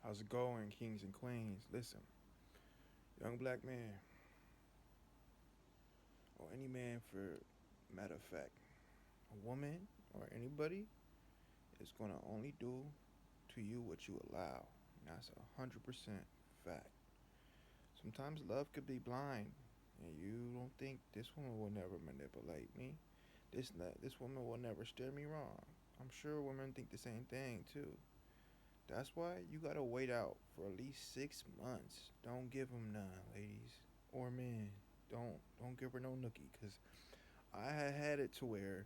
How's it going, kings and queens? Listen, young black man, or any man for matter of fact, a woman or anybody is gonna only do to you what you allow. And that's 100% fact. Sometimes love could be blind, and you don't think this woman will never manipulate me. This woman will never steer me wrong. I'm sure women think the same thing too. That's why you gotta wait out for at least 6 months. Don't give them none, ladies or men. Don't give her no nookie, cause I had it to where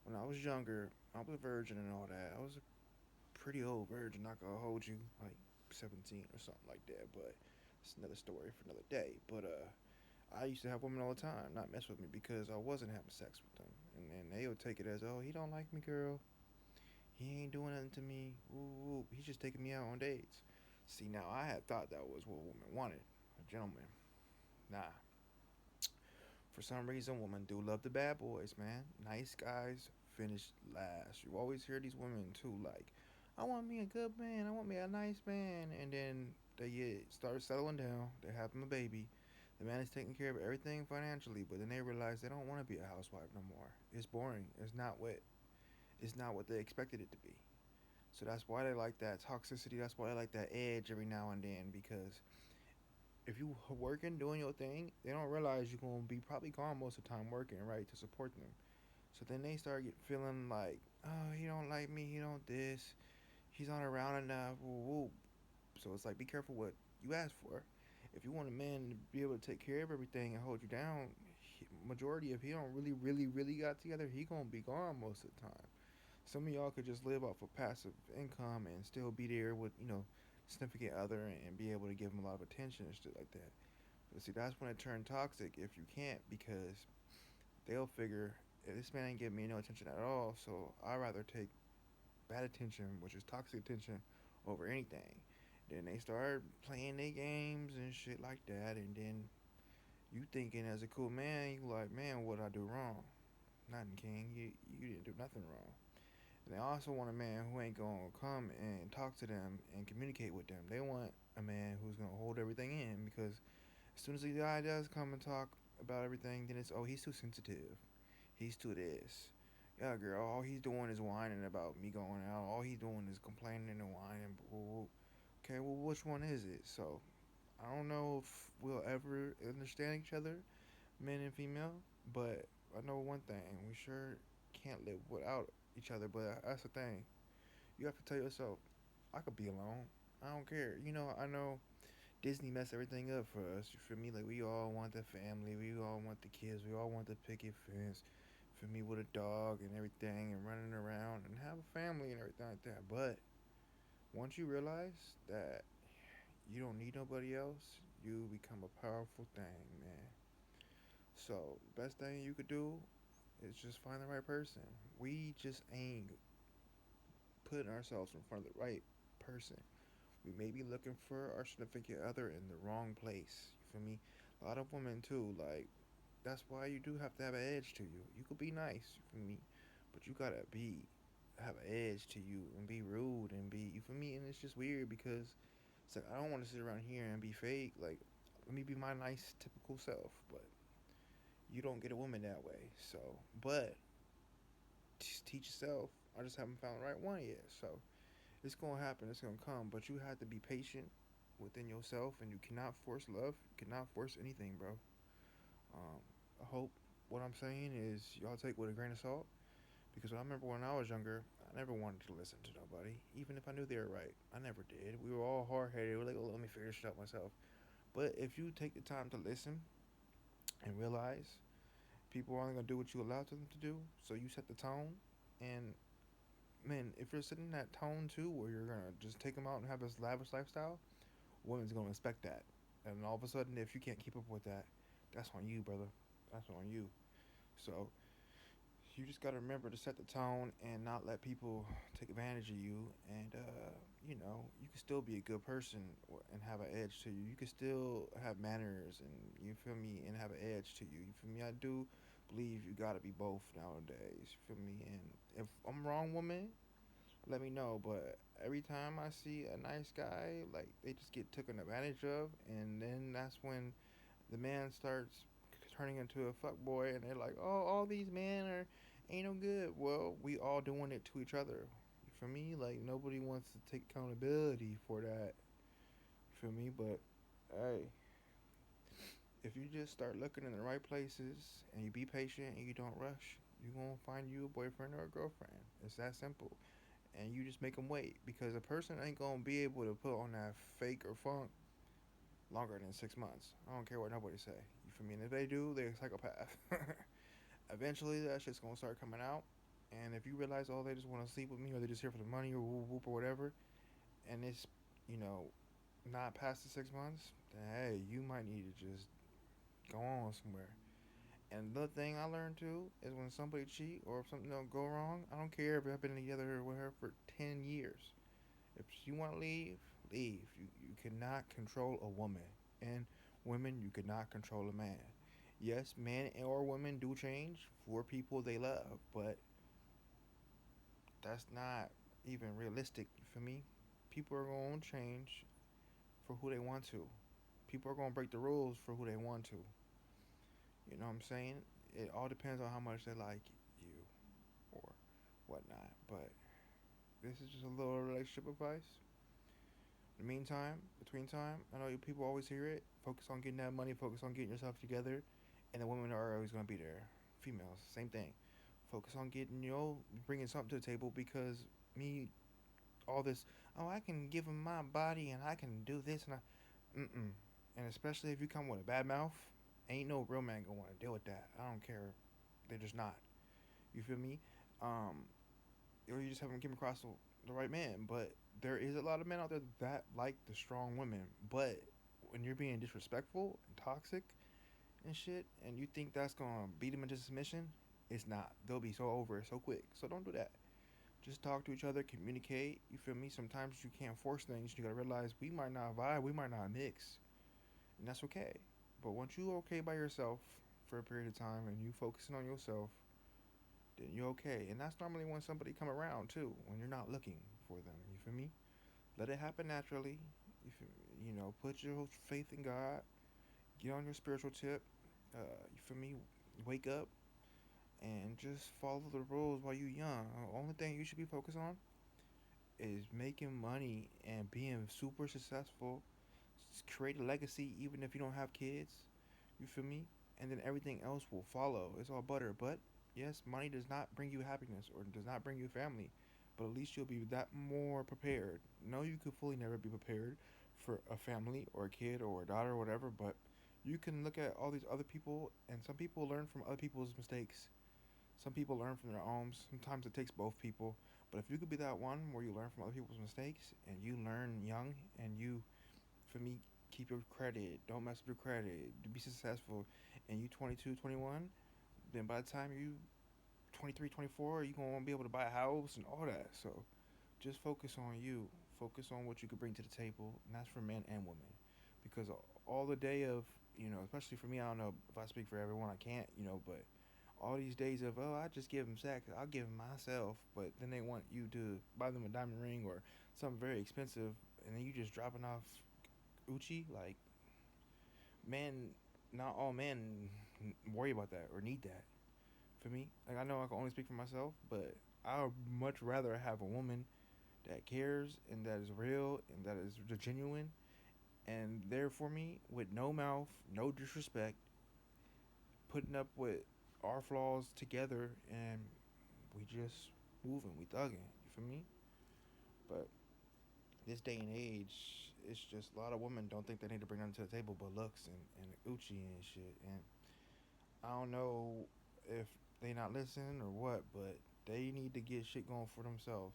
when I was younger, I was a virgin and all that. I was a pretty old virgin. Not gonna hold you, like 17 or something like that. But it's another story for another day. But I used to have women all the time not mess with me because I wasn't having sex with them, and then they would take it as, oh, he don't like me, girl. He ain't doing nothing to me. Ooh, ooh. He's just taking me out on dates. See, now I had thought that was what women wanted, a gentleman. Nah, for some reason, women do love the bad boys, man. Nice guys finish last. You always hear these women too, like, I want me a good man, I want me a nice man, and then they start settling down. They have them a baby. The man is taking care of everything financially, but then they realize they don't want to be a housewife no more. It's boring. It's not what they expected it to be. So that's why they like that toxicity. That's why they like that edge every now and then, because if you working doing your thing, they don't realize you're gonna be probably gone most of the time working, right, to support them. So then they start feeling like, oh, he don't like me, he don't this, he's not around enough. Woo, woo. So it's like, be careful what you ask for. If you want a man to be able to take care of everything and hold you down, majority if he don't really got together, he gonna be gone most of the time. Some of y'all could just live off of passive income and still be there with significant other and be able to give them a lot of attention and shit like that. But see, that's when it turned toxic if you can't, because they'll figure, this man ain't giving me no attention at all, so I'd rather take bad attention, which is toxic attention, over anything. Then they start playing their games and shit like that, and then you thinking as a cool man, you like, man, what I do wrong? Nothing, King. You didn't do nothing wrong. And they also want a man who ain't gonna come and talk to them and communicate with them. They want a man who's gonna hold everything in, because as soon as the guy does come and talk about everything, then it's, oh, he's too sensitive. He's too this. Yeah, girl, all he's doing is whining about me going out. All he's doing is complaining and whining. Okay, well, which one is it? So I don't know if we'll ever understand each other, men and female, but I know one thing: we sure can't live without each other. But that's the thing. You have to tell yourself, I could be alone. I don't care. I know Disney messed everything up for us. You feel me? Like, we all want the family, we all want the kids, we all want the picket fence. For me, with a dog and everything, and running around and have a family and everything like that. But once you realize that you don't need nobody else, you become a powerful thing, man. So, best thing you could do is just find the right person. We just ain't putting ourselves in front of the right person. We may be looking for our significant other in the wrong place. You feel me? A lot of women too, like, that's why you do have to have an edge to you. You could be nice, you feel me? But you gotta have an edge to you and be rude and be, you feel me? And it's just weird because it's like, I don't want to sit around here and be fake. Like, let me be my nice typical self, but you don't get a woman that way. So, but just teach yourself. I just haven't found the right one yet. So it's gonna happen. It's gonna come. But you have to be patient within yourself, and you cannot force love. You cannot force anything, bro. I hope what I'm saying is y'all take with a grain of salt. Because I remember when I was younger, I never wanted to listen to nobody, even if I knew they were right. I never did. We were all hard headed. We were like, oh, let me figure shit out myself. But if you take the time to listen and realize people are only gonna do what you allow them to do, so you set the tone, and man, if you're setting that tone too, where you're gonna just take them out and have this lavish lifestyle, women's gonna expect that. And all of a sudden, if you can't keep up with that, that's on you, brother. That's on you. So you just got to remember to set the tone and not let people take advantage of you. And you can still be a good person and have an edge to you. You can still have manners, and you feel me, and have an edge to you. You feel me? I do believe you got to be both nowadays. You feel me? And if I'm wrong, woman, let me know. But every time I see a nice guy, like they just get taken advantage of, and then that's when the man starts turning into a fuck boy, and they're like, "Oh, all these men are ain't no good." Well, we all doing it to each other. For me, like nobody wants to take accountability for that. For me, but hey, if you just start looking in the right places and you be patient and you don't rush, you're gonna find you a boyfriend or a girlfriend. It's that simple. And you just make them wait because a person ain't gonna be able to put on that fake or funk longer than 6 months. I don't care what nobody say. You feel me? And if they do, they're a psychopath. Eventually, that shit's gonna start coming out. And if you realize, oh, they just want to sleep with me, or they just here for the money, or whoop whoop or whatever, and it's, you know, not past the 6 months, then hey, you might need to just go on somewhere. And the thing I learned too is when somebody cheat or if something don't go wrong, I don't care if I've been together with her for 10 years. If you want to leave, leave. You cannot control a woman, and women you cannot control a man. Yes, men or women do change for people they love, but that's not even realistic for me. People are going to change for who they want to. People are going to break the rules for who they want to. You know what I'm saying? It all depends on how much they like you or whatnot. But this is just a little relationship advice. In the meantime, between time, I know people always hear it. Focus on getting that money. Focus on getting yourself together, and the women are always gonna be there. Females, same thing. Focus on getting bringing something to the table because me, all this. Oh, I can give him my body and I can do this and I. Mm-mm. And especially if you come with a bad mouth, ain't no real man gonna want to deal with that. I don't care. They're just not. You feel me? Um, or you just haven't come across the right man. But there is a lot of men out there that like the strong women. But when you're being disrespectful and toxic and shit, and you think that's gonna beat them into submission, it's not. They'll be so over it so quick. So don't do that. Just talk to each other, communicate. You feel me? Sometimes you can't force things. You gotta realize we might not vibe, we might not mix, and that's okay. But once you okay by yourself for a period of time and you focusing on yourself, then you're okay. And that's normally when somebody come around too, when you're not looking for them. You feel me? Let it happen naturally. You feel me? Put your faith in God. Get on your spiritual tip. You feel me? Wake up and just follow the rules while you're young. The only thing you should be focused on is making money and being super successful. Create a legacy even if you don't have kids. You feel me? And then everything else will follow. It's all butter. But yes, money does not bring you happiness or does not bring you family. But at least you'll be that more prepared. No, you could fully never be prepared for a family or a kid or a daughter or whatever. But you can look at all these other people, and some people learn from other people's mistakes. Some people learn from their own. Sometimes it takes both people. But if you could be that one where you learn from other people's mistakes and you learn young and you, for me, keep your credit, don't mess with your credit, to be successful, and you 22, 21, then by the time you 23, 24, you going to be able to buy a house and all that. So just focus on you. Focus on what you could bring to the table, and that's for men and women. Because all the day of, especially for me, I don't know if I speak for everyone, I can't, but all these days of, oh, I just give them sex, I'll give them myself, but then they want you to buy them a diamond ring or something very expensive, and then you just dropping off Uchi. Like, man, not all men worry about that or need that. For me, like I know I can only speak for myself, but I would much rather have a woman that cares and that is real and that is genuine and there for me with no mouth, no disrespect, putting up with our flaws together, and we just moving, we thugging. You feel me? But this day and age, it's just a lot of women don't think they need to bring nothing to the table but looks and Uchi and shit. And I don't know if they not listening or what, but they need to get shit going for themselves.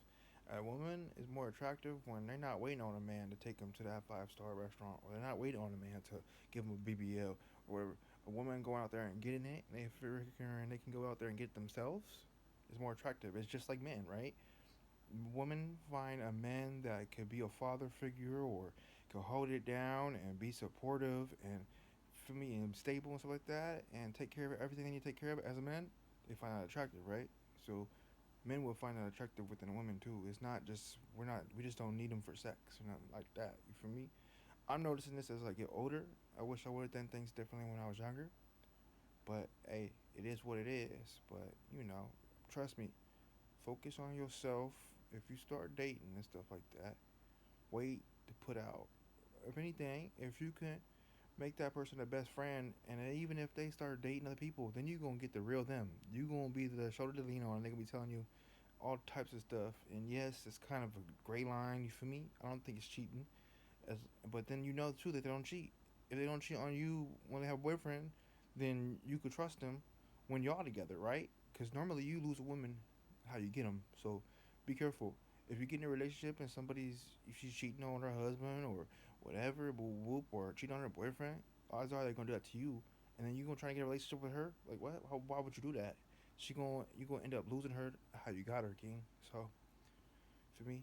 A woman is more attractive when they're not waiting on a man to take them to that 5-star restaurant, or they're not waiting on a man to give them a BBL, or a woman going out there and getting it, and they can go out there and get it themselves. Is more attractive. It's just like men, right? Women find a man that could be a father figure or could hold it down and be supportive and for me and stable and stuff like that and take care of everything they need to take care of as a man, they find that attractive, right? So Men will find that attractive within women too. It's not just we just don't need them for sex or nothing like that. You feel me? I'm noticing this as I get older. I wish I would have done things differently when I was younger. But hey, it is what it is. But trust me, focus on yourself. If you start dating and stuff like that, wait to put out. If anything, if you can make that person a best friend, and even if they start dating other people, then you gonna get the real them. You gonna be the shoulder to lean on. And they gonna be telling you all types of stuff. And yes, it's kind of a gray line. You feel me? I don't think it's cheating. As, but then you know too that they don't cheat. If they don't cheat on you when they have a boyfriend, then you could trust them when y'all together, right? Because normally you lose a woman how you get them. So be careful. If you get in a relationship and if she's cheating on her husband or whatever, whoop, or cheating on her boyfriend, odds are they're gonna do that to you, and then you gonna try to get a relationship with her. Like what? Why would you do that? You gonna end up losing her how you got her, King. So for me,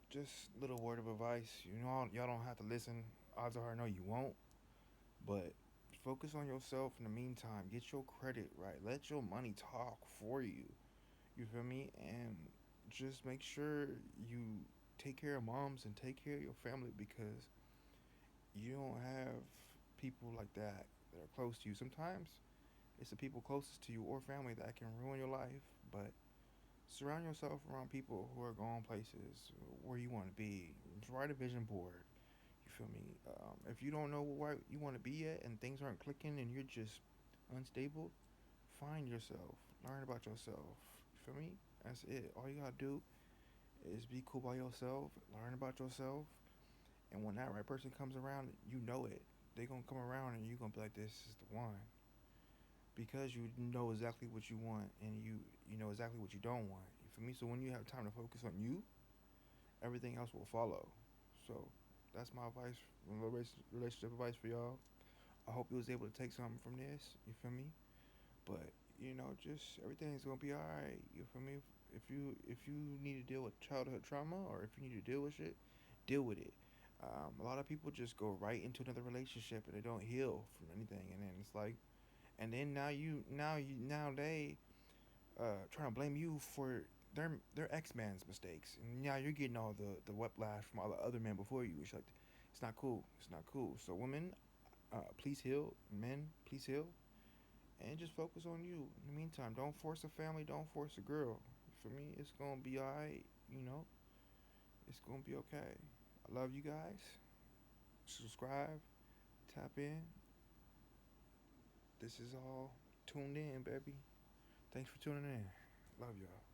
just little word of advice. Y'all don't have to listen. Odds are I know you won't, but focus on yourself in the meantime. Get your credit right. Let your money talk for you. You feel me? And just make sure you take care of moms and take care of your family because you don't have people like that are close to you. Sometimes it's the people closest to you or family that can ruin your life, but surround yourself around people who are going places where you want to be. Write a vision board. You feel me? If you don't know where you want to be at and things aren't clicking and you're just unstable, find yourself. Learn about yourself. You feel me? That's it. All you gotta do is be cool by yourself. Learn about yourself. And when that right person comes around, you know it. They gonna come around and you gonna be like, this is the one. Because you know exactly what you want and you know exactly what you don't want. You feel me? So when you have time to focus on you, everything else will follow. So that's my advice, relationship advice for y'all. I hope you was able to take something from this. You feel me? But just everything's gonna be all right. You feel me? If you need to deal with childhood trauma or if you need to deal with shit, deal with it. A lot of people just go right into another relationship and they don't heal from anything, and then it's like, and then now they trying to blame you for their ex man's mistakes, and now you're getting all the whiplash from all the other men before you. It's like it's not cool. It's not cool. So women, please heal. Men, please heal, and just focus on you. In the meantime, don't force a family. Don't force a girl. For me, it's gonna be alright. It's gonna be okay. I love you guys. Subscribe, tap in. This is all tuned in, baby. Thanks for tuning in. Love y'all.